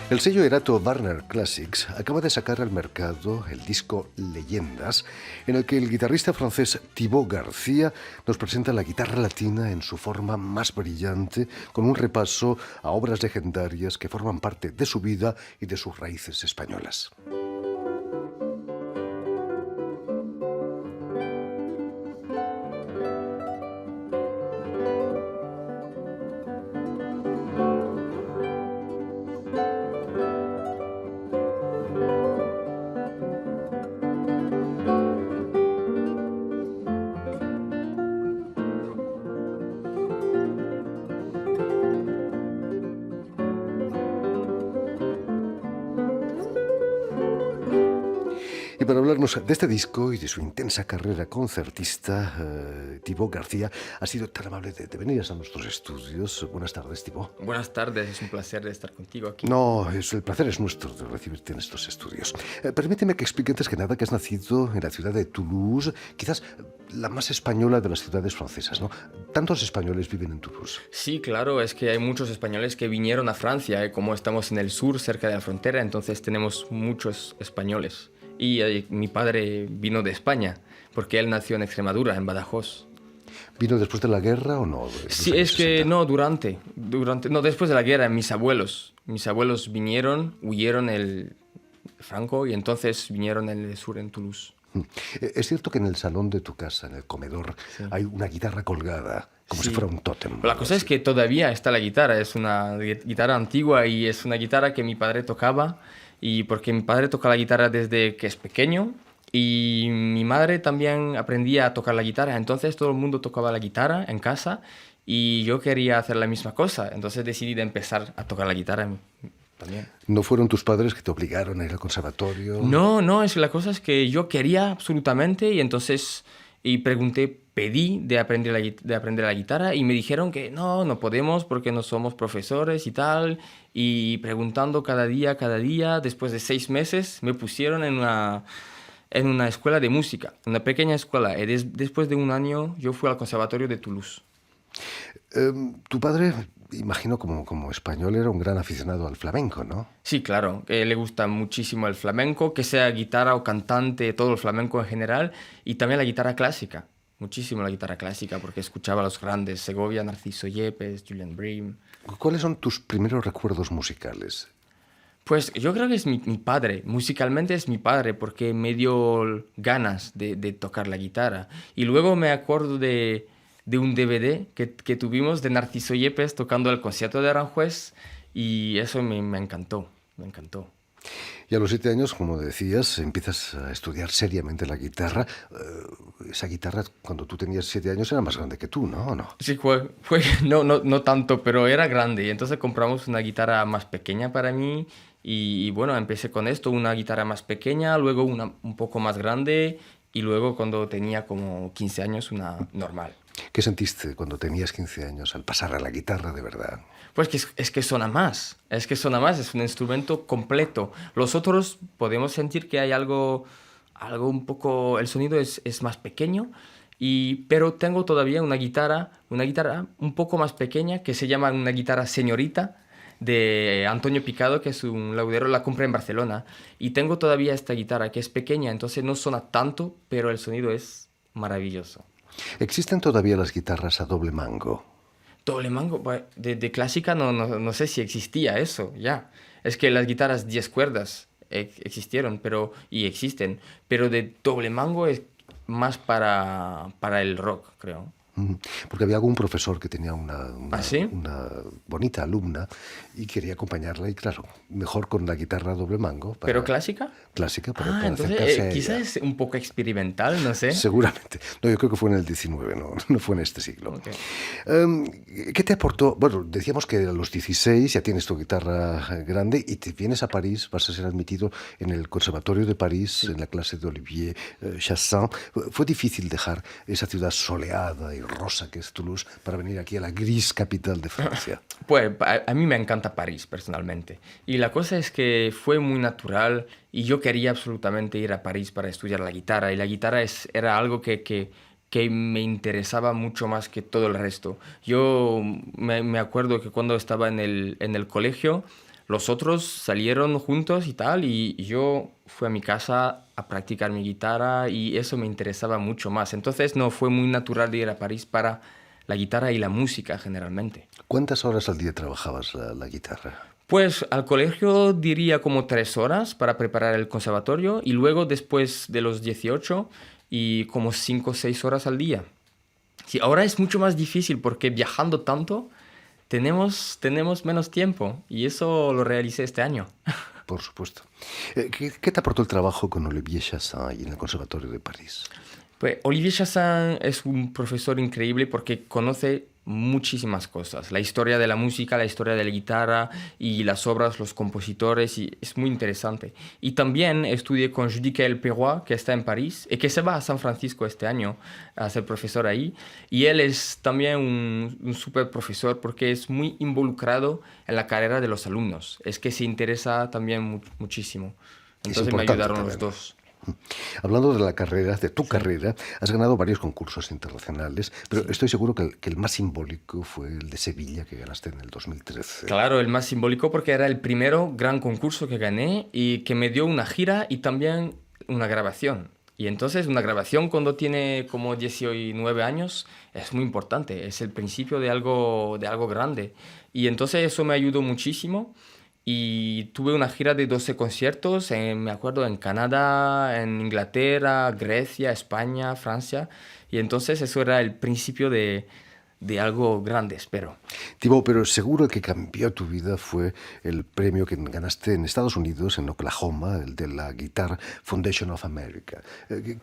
El sello Erato Warner Classics acaba de sacar al mercado el disco Leyendas, en el que el guitarrista francés Thibaut García nos presenta la guitarra latina en su forma más brillante, con un repaso a obras legendarias que forman parte de su vida y de sus raíces españolas. Y para hablarnos de este disco y de su intensa carrera concertista, Thibaut García ha sido tan amable de venir a nuestros estudios. Buenas tardes, Thibaut. Buenas tardes, es un placer de estar contigo aquí. No, el placer es nuestro de recibirte en estos estudios. Permíteme que explique antes que nada que has nacido en la ciudad de Toulouse, quizás la más española de las ciudades francesas, ¿no? Tantos españoles viven en Toulouse. Sí, claro, es que hay muchos españoles que vinieron a Francia, como estamos en el sur, cerca de la frontera, entonces tenemos muchos españoles. Y mi padre vino de España, porque él nació en Extremadura, en Badajoz. ¿Vino después de la guerra o no? Sí, es que no, no, después de la guerra, mis abuelos vinieron, huyeron el Franco y entonces vinieron en el sur, en Toulouse. Es cierto que en el salón de tu casa, en el comedor, sí, hay una guitarra colgada, como si fuera un tótem. La cosa es que todavía está la guitarra, es una guitarra antigua y es una guitarra que mi padre tocaba, y porque mi padre toca la guitarra desde que es pequeño y mi madre también aprendía a tocar la guitarra, entonces todo el mundo tocaba la guitarra en casa y yo quería hacer la misma cosa, entonces decidí de empezar a tocar la guitarra también. ¿No fueron tus padres que te obligaron a ir al conservatorio? No, la cosa es que yo quería absolutamente y entonces pedí de aprender la guitarra y me dijeron que no podemos porque no somos profesores y tal. Y preguntando cada día, después de 6 meses me pusieron en una escuela de música, una pequeña escuela. Y después de un año yo fui al conservatorio de Toulouse. Tu padre, imagino como español, era un gran aficionado al flamenco, ¿no? Sí, claro, le gusta muchísimo el flamenco, que sea guitarra o cantante, todo el flamenco en general, y también la guitarra clásica, muchísimo la guitarra clásica, porque escuchaba a los grandes, Segovia, Narciso Yepes, Julian Bream. ¿Cuáles son tus primeros recuerdos musicales? Pues yo creo que es mi padre, musicalmente es mi padre, porque me dio ganas de tocar la guitarra. Y luego me acuerdo de un DVD que tuvimos de Narciso Yepes tocando el concierto de Aranjuez y eso me encantó, me encantó. Y a los 7 años, como decías, empiezas a estudiar seriamente la guitarra. Esa guitarra, cuando tú tenías 7 años, era más grande que tú, ¿no? ¿O no? Sí, no tanto, pero era grande. Y entonces compramos una guitarra más pequeña para mí y bueno, empecé con esto, una guitarra más pequeña, luego una un poco más grande y luego cuando tenía como 15 años una normal. ¿Qué sentiste cuando tenías 15 años al pasar a la guitarra de verdad? Pues es que suena más, es un instrumento completo. Los otros podemos sentir que hay algo un poco, el sonido es más pequeño, pero tengo todavía una guitarra un poco más pequeña que se llama una guitarra señorita de Antonio Picado, que es un laudero, la compré en Barcelona. Y tengo todavía esta guitarra que es pequeña, entonces no suena tanto, pero el sonido es maravilloso. ¿Existen todavía las guitarras a doble mango? Doble mango, de clásica no sé si existía eso, ya. Es que las guitarras 10 cuerdas existieron y existen, pero de doble mango es más para el rock, creo. Porque había algún profesor que tenía ¿Ah, sí? una bonita alumna y quería acompañarla y claro, mejor con la guitarra a doble mango. ¿Pero clásica? Clásica para entonces acercarse a quizás ella. es un poco experimental, no sé. Seguramente. No, yo creo que fue en el 19, no fue en este siglo. Okay. ¿Qué te aportó? Bueno, decíamos que a los 16 ya tienes tu guitarra grande y te vienes a París, vas a ser admitido en el Conservatorio de París, sí, en la clase de Olivier Chassin. ¿Fue difícil dejar esa ciudad soleada y rosa que es Toulouse para venir aquí a la gris capital de Francia? Pues a mí me encanta París personalmente y la cosa es que fue muy natural y yo quería absolutamente ir a París para estudiar la guitarra y la guitarra era algo que me interesaba mucho más que todo el resto. Yo me acuerdo que cuando estaba en el colegio los otros salieron juntos y tal, y yo fui a mi casa a practicar mi guitarra y eso me interesaba mucho más. Entonces no fue muy natural de ir a París para la guitarra y la música generalmente. ¿Cuántas horas al día trabajabas la guitarra? Pues al colegio diría como 3 horas para preparar el conservatorio y luego después de los 18 y como 5 o 6 horas al día. Sí, ahora es mucho más difícil porque viajando tanto tenemos menos tiempo y eso lo realicé este año. Por supuesto. ¿Qué te aportó el trabajo con Olivier Chassin y en el Conservatorio de París? Pues Olivier Chassin es un profesor increíble porque conoce muchísimas cosas. La historia de la música, la historia de la guitarra y las obras, los compositores, y es muy interesante. Y también estudié con Judicaël Perrois, que está en París y que se va a San Francisco este año a ser profesor ahí. Y él es también un súper profesor porque es muy involucrado en la carrera de los alumnos. Es que se interesa también muchísimo. Es Entonces me importante ayudaron los también. dos. Hablando de la carrera, de tu carrera, has ganado varios concursos internacionales, pero estoy seguro que el más simbólico fue el de Sevilla que ganaste en el 2013. Claro, el más simbólico porque era el primero gran concurso que gané y que me dio una gira y también una grabación. Y entonces una grabación cuando tiene como 19 años es muy importante, es el principio de algo grande. Y entonces eso me ayudó muchísimo y tuve una gira de 12 conciertos, me acuerdo, en Canadá, en Inglaterra, Grecia, España, Francia. Y entonces eso era el principio de algo grande, espero. Thibaut, pero seguro que cambió tu vida fue el premio que ganaste en Estados Unidos, en Oklahoma, el de la Guitar Foundation of America.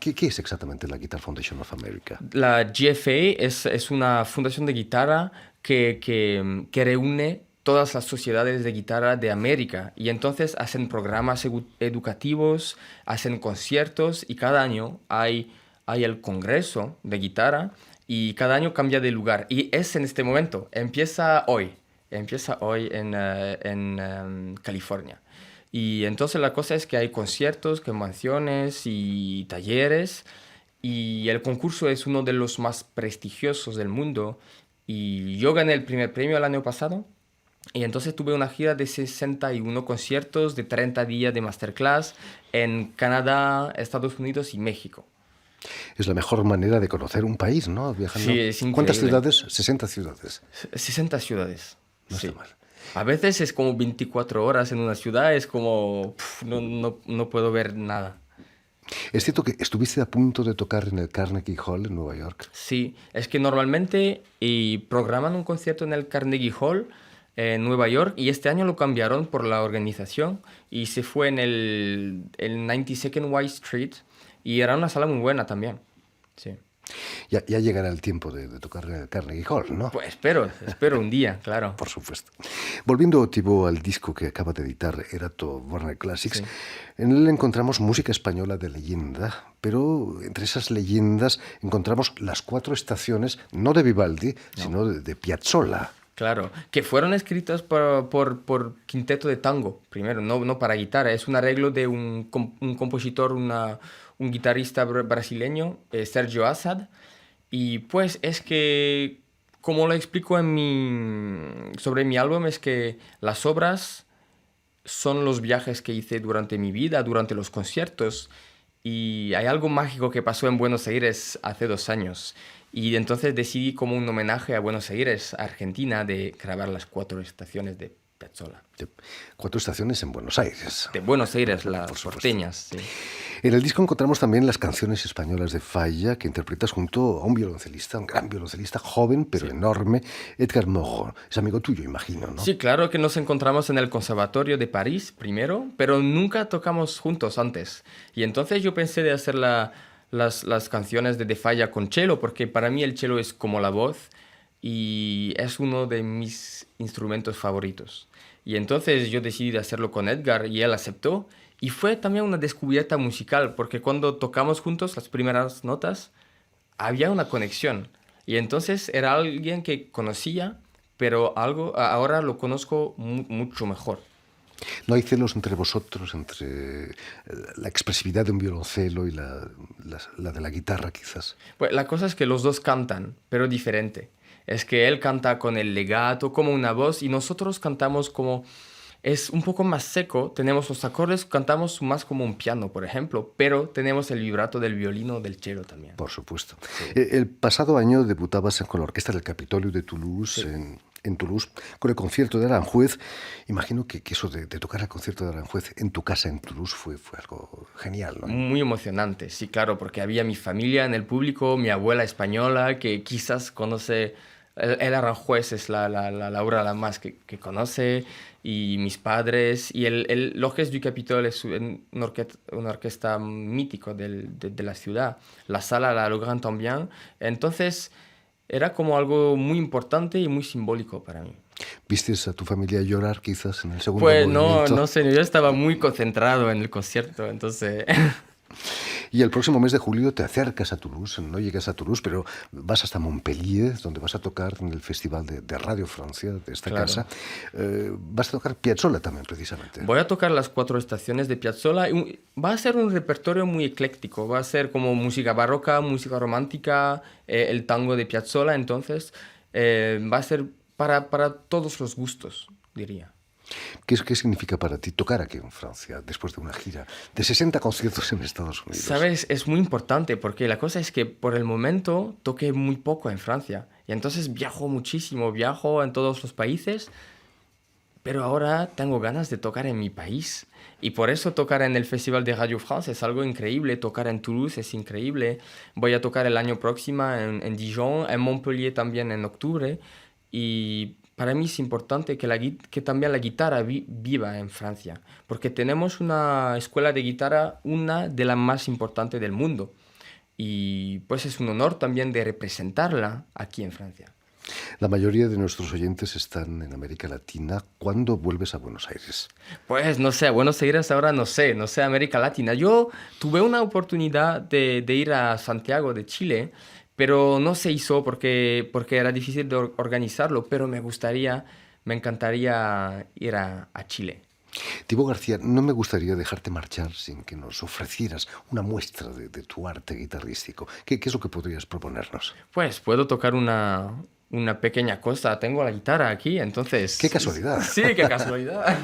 ¿Qué es exactamente la Guitar Foundation of America? La GFA es una fundación de guitarra que reúne todas las sociedades de guitarra de América y entonces hacen programas educativos, hacen conciertos y cada año hay el congreso de guitarra y cada año cambia de lugar y es en este momento, empieza hoy en California. Y entonces la cosa es que hay conciertos, convenciones y talleres y el concurso es uno de los más prestigiosos del mundo y yo gané el primer premio el año pasado y entonces tuve una gira de 61 conciertos, de 30 días de masterclass en Canadá, Estados Unidos y México. Es la mejor manera de conocer un país, ¿no? Viajando. Sí, es ¿Cuántas increíble. ciudades? 60 ciudades. 60 ciudades. No está Sí. mal. A veces es como 24 horas en una ciudad, es como no puedo ver nada. Es cierto que estuviste a punto de tocar en el Carnegie Hall en Nueva York. Sí, es que normalmente programan un concierto en el Carnegie Hall en Nueva York y este año lo cambiaron por la organización y se fue en el 92nd White Street y era una sala muy buena también. Sí. Ya llegará el tiempo de tocar en el Carnegie Hall, ¿no? Pues espero un día, claro. Por supuesto. Volviendo, Thibaut, al disco que acaba de editar Erato Warner Classics, Sí. en él encontramos música española de leyenda, pero entre esas leyendas encontramos las 4 estaciones, no de Vivaldi, sino de Piazzolla. Claro, que fueron escritas por quinteto de tango, primero, no para guitarra. Es un arreglo de un compositor, un guitarrista brasileño, Sergio Assad. Y pues es que, como lo explico sobre mi álbum, es que las obras son los viajes que hice durante mi vida, durante los conciertos. Y hay algo mágico que pasó en Buenos Aires hace 2 años. Y entonces decidí como un homenaje a Buenos Aires, Argentina, de grabar las 4 estaciones de Piazzolla. 4 estaciones en Buenos Aires. De Buenos Aires, Por las supuesto. porteñas. Sí. En el disco encontramos también las canciones españolas de Falla, que interpretas junto a un violoncelista, un gran violoncelista, joven pero enorme, Edgar Moreau. Es amigo tuyo, imagino, ¿no? Sí, claro que nos encontramos en el Conservatorio de París primero, pero nunca tocamos juntos antes. Y entonces yo pensé de hacer las canciones de Falla con cello, porque para mí el cello es como la voz y es uno de mis instrumentos favoritos. Y entonces yo decidí de hacerlo con Edgar y él aceptó. Y fue también una descubierta musical, porque cuando tocamos juntos las primeras notas, había una conexión. Y entonces era alguien que conocía, pero ahora lo conozco mucho mejor. ¿No hay celos entre vosotros, entre la expresividad de un violoncelo y la de la guitarra, quizás? Pues la cosa es que los dos cantan, pero diferente. Es que él canta con el legato, como una voz, y nosotros cantamos como es un poco más seco. Tenemos los acordes, cantamos más como un piano, por ejemplo, pero tenemos el vibrato del violino o del cello también. Por supuesto. Sí, El pasado año debutabas con la Orquesta del Capitolio de Toulouse, sí. en Toulouse, con el concierto de Aranjuez. Imagino que eso de tocar el concierto de Aranjuez en tu casa en Toulouse fue algo genial, ¿no? Muy emocionante, sí, claro, porque había mi familia en el público, mi abuela española, que quizás conoce, el Aranjuez es la obra la más que conoce, y mis padres, y l'Orchestre du Capitole es una orquesta mítico de la ciudad, la sala Le Grand también, entonces era como algo muy importante y muy simbólico para mí. ¿Viste a tu familia llorar quizás en el segundo Pues no, movimiento? no sé, yo estaba muy concentrado en el concierto, entonces... Y el próximo mes de julio te acercas a Toulouse, no llegas a Toulouse, pero vas hasta Montpellier, donde vas a tocar en el Festival de Radio Francia, de esta Claro. casa. Vas a tocar Piazzolla también, precisamente. Voy a tocar las 4 estaciones de Piazzolla. Va a ser un repertorio muy ecléctico. Va a ser como música barroca, música romántica, el tango de Piazzolla. Entonces, va a ser para todos los gustos, diría. ¿Qué significa para ti tocar aquí en Francia después de una gira de 60 conciertos en Estados Unidos? Sabes, es muy importante porque la cosa es que por el momento toqué muy poco en Francia. Y entonces viajo muchísimo, viajo en todos los países. Pero ahora tengo ganas de tocar en mi país. Y por eso tocar en el Festival de Radio France es algo increíble. Tocar en Toulouse es increíble. Voy a tocar el año próximo en Dijon, en Montpellier también en octubre. Y para mí es importante que también la guitarra viva en Francia. Porque tenemos una escuela de guitarra, una de las más importantes del mundo. Y pues es un honor también de representarla aquí en Francia. La mayoría de nuestros oyentes están en América Latina. ¿Cuándo vuelves a Buenos Aires? Pues no sé, a Buenos Aires ahora no sé, América Latina. Yo tuve una oportunidad de ir a Santiago de Chile, pero no se hizo porque era difícil de organizarlo, pero me encantaría ir a Chile. Thibaut García, no me gustaría dejarte marchar sin que nos ofrecieras una muestra de tu arte guitarrístico. ¿Qué es lo que podrías proponernos? Pues puedo tocar una pequeña cosa, tengo la guitarra aquí, entonces... ¡Qué casualidad! Sí, qué casualidad.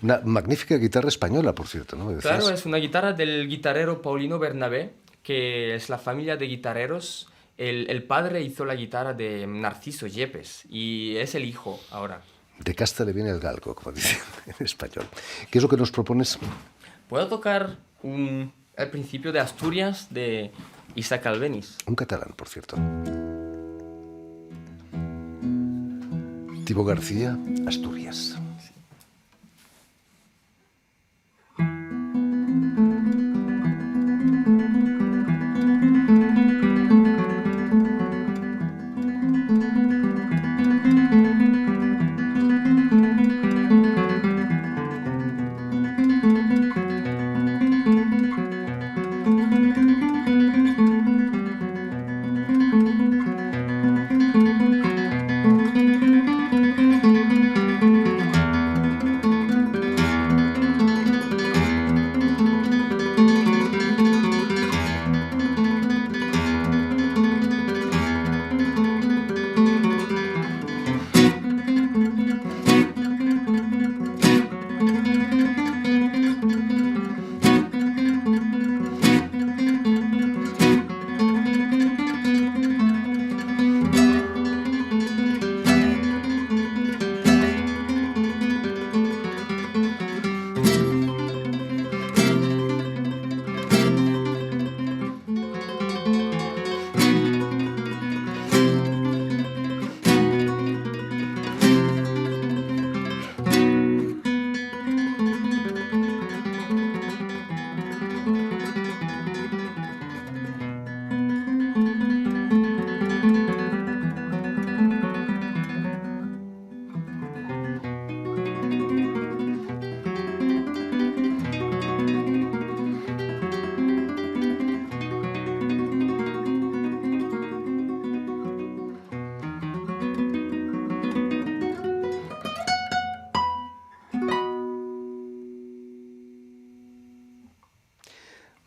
Una magnífica guitarra española, por cierto, ¿no? ¿Me decías? Claro, es una guitarra del guitarrero Paulino Bernabé, que es la familia de guitarreros. El padre hizo la guitarra de Narciso Yepes y es el hijo ahora. De casta le viene el galgo, como dicen en español. ¿Qué es lo que nos propones? Puedo tocar el principio de Asturias de Isaac Albéniz. Un catalán, por cierto. Thibaut García, Asturias.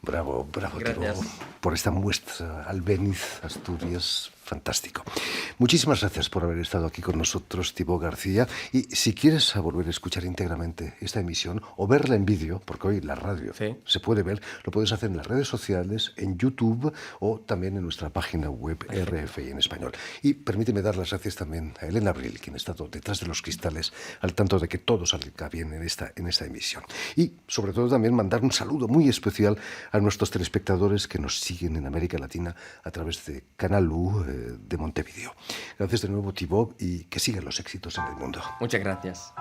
Bravo, bravo, Thibaut, Gracias. por esta muestra. Albéniz, Asturias, fantástico. Muchísimas gracias por haber estado aquí con nosotros, Thibaut García. Y si quieres volver a escuchar íntegramente esta emisión o verla en vídeo, porque hoy la radio se puede ver, lo puedes hacer en las redes sociales, en YouTube o también en nuestra página web RFI en español. Y permíteme dar las gracias también a Elena Abril, quien está detrás de los cristales, al tanto de que todo salga bien en esta emisión. Y sobre todo también mandar un saludo muy especial a nuestros telespectadores que nos siguen en América Latina a través de Canal U de Montevideo. Gracias de nuevo, Thibaut, y que sigan los éxitos en el mundo. Muchas gracias.